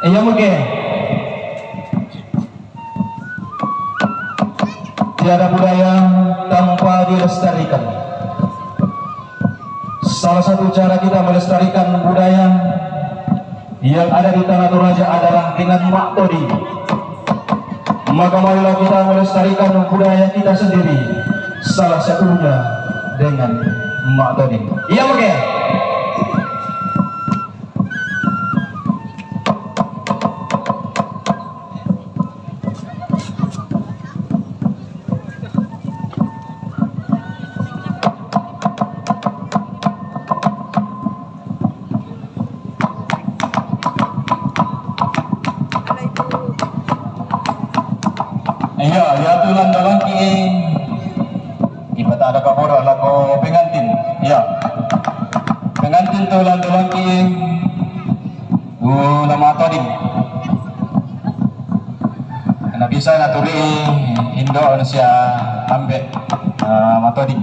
Iya mungkin. Tiada budaya tanpa dilestarikan. Salah satu cara kita melestarikan budaya yang ada di Tanah Toraja adalah dengan maktodi. Maka marilah kita melestarikan budaya kita sendiri. Salah satunya dengan maktodi. Iya mungkin. Iya, ya tulan dalang ki ibarat ada kabur lagu pengantin. Iya, pengantin tulan dalang ki nama tadi. Karena bisa naturi Indo Indonesia ambek matodi.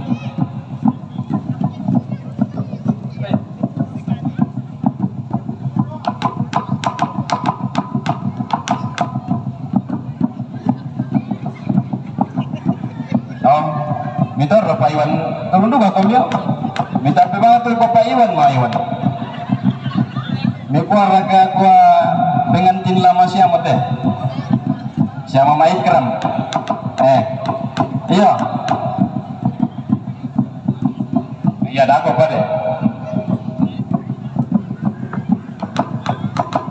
Mitar Pak Iwan, turun juga kau dia. Mitar memang tu Pak Iwan mah Iwan. Mekuar raga gua pengantin lama siapa teh? Siapa main keram? Iya. Iya dah kau pada.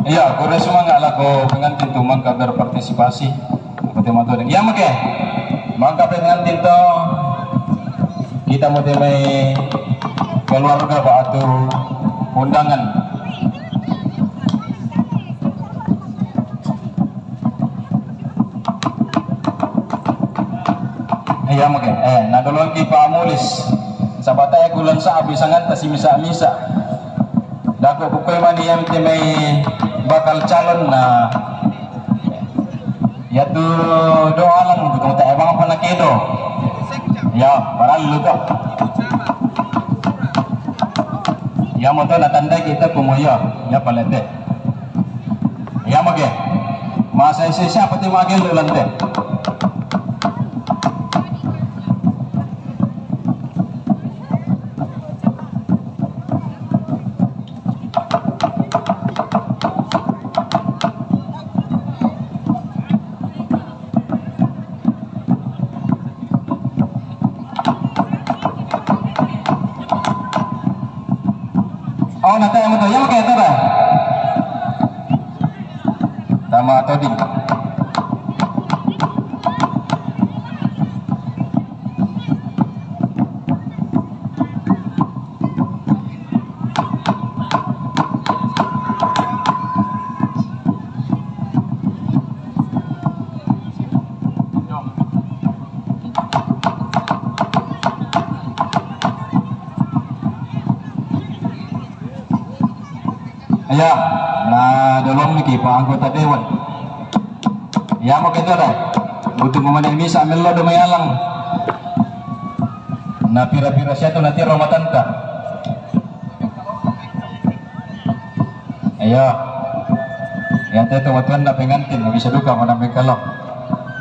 Iya, kau semua nggak lagu pengantin tu mangka berpartisipasi. Betul betul. Iya mungkin. Mangka pengantin tu kita mau temai keluarga batu undangan. Iya mungkin. Nah dulu lagi Pak Amulis, sahabatnya gulan saabi sangat tasi misa. Dako pukul mani yang temai bakal calon na. Ya tu doa lang, bukan tak ebang apa nak kedo. Ya, parang luto. Ya mo to natanda kita kumuya, ya palete. Ya mage. Masa siya pati magil lulante. Oh, nanti yang betul, ya oke itu dah. Sama tadi. Ya, nah dalam niki Pak anggota dewan. Ya mau kita dah. Butuh memanang misa ambil lo demayalang. Nah pira-pira siapa nanti Ramadan tak? Ayo. Ya teh tuan nak pengantin bisa duka mana kalau.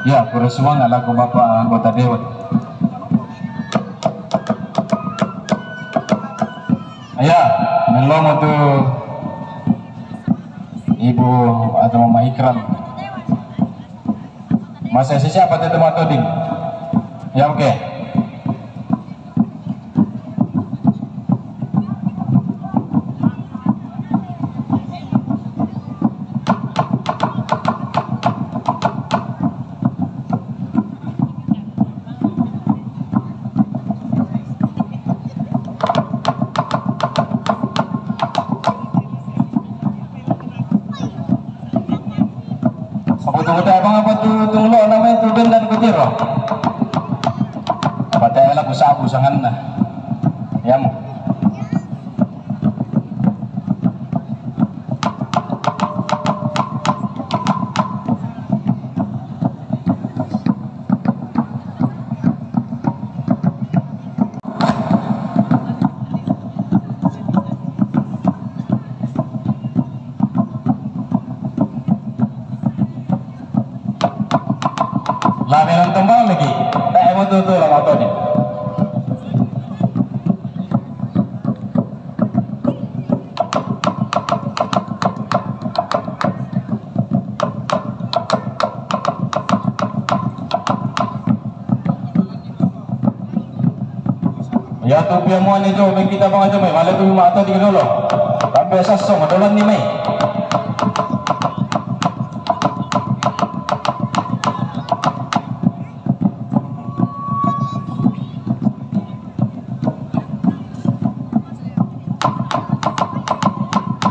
Ya, kurang semua nggak lagu Bapak anggota dewan. Ayo, melong untuk Ibu atau Mama Ikram. Masa siapa itu matoding? Ya oke. Tunggu abang apa tu tunggu namanya tu ben dan kutiro. Apa teh lagu sabu sangan nah. Ya mo. Ya tu piamuan itu bagi kita bang aja mai. Malah tu mata di dulu. Tapi asas so madolan ni mai.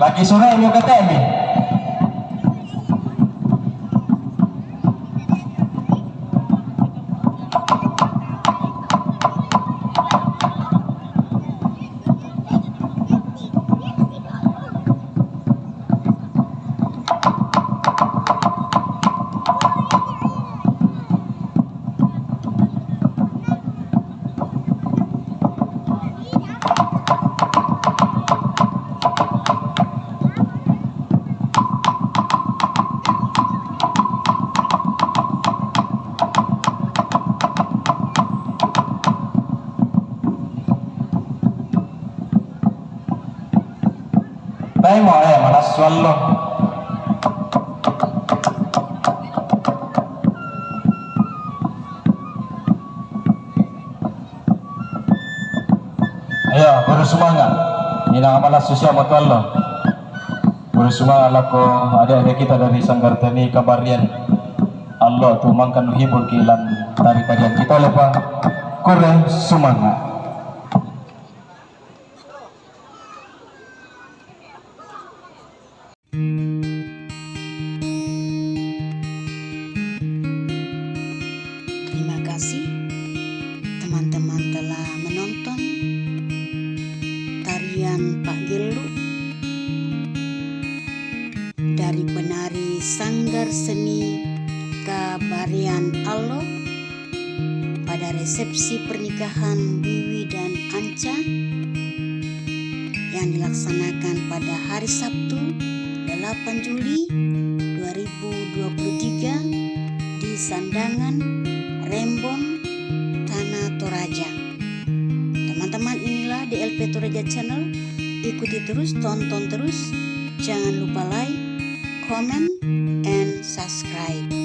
Lagi sore mo kata ni. Tayo mo malas swallow. Ayo, bersemangat. Ini nama malas susah matwallo. Bersemangat ko ada kita dari Sanggartani Kabarian. Allah tu mangkan hibur kilan tari-tarian kita lupa kurang semangat. Terima kasih teman-teman telah menonton tarian Pak Gelu dari penari Sanggar Seni Kabarian Allo pada resepsi pernikahan Wiwi dan Anca yang dilaksanakan pada hari Sabtu 8 Juli 2023 di Sandangan Rembon, Tanah Toraja. Teman-teman, inilah DLP Toraja Channel. Ikuti terus, tonton terus. Jangan lupa like, comment, and subscribe.